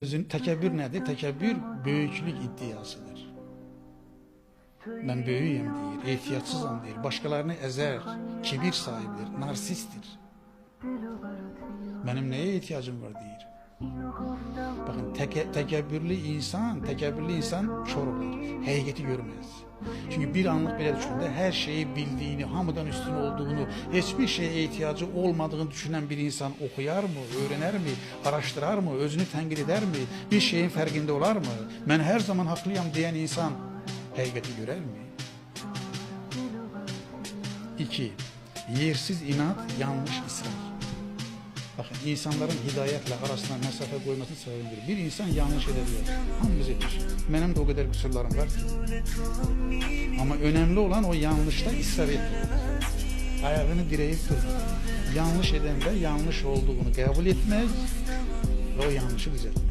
Təkəbbür nədir? Təkəbbür böyüklük iddiasıdır. Mən böyüyüm deyir, ehtiyatsızam deyir, başqalarını əzər, kibir sahibidir, narsistdir. Mənim nəyə ehtiyacım var deyir. Baxın, təkəbbürlü insan kör olur, həqiqəti görməz. Çünki bir anlıq belə düşünəndə hər şeyi bildiyini, hamıdan üstün olduğunu, heç bir şeyə ehtiyacı olmadığını düşünən bir insan oxuyarmı, öyrənərmi, araşdırarmı, özünü tənqid edərmi, bir şeyin fərqində olarmı? Mən hər zaman haqlıyam deyən insan həqiqəti görərmi? 2. Yersiz inat, yanlış israr. Baxın, insanların hidayətlə arasına məsafə qoyması səbəbidir. Bir insan yanlış edə bilər. Hamımız edir. Mənim də o qədər qüsurlarım var ki. Amma önəmli olan o yanlışda israr etmək. Ayağını dirəyib durmaq. Yanlış edəndə yanlış olduğunu qəbul etmək və o yanlışı düzəltmək.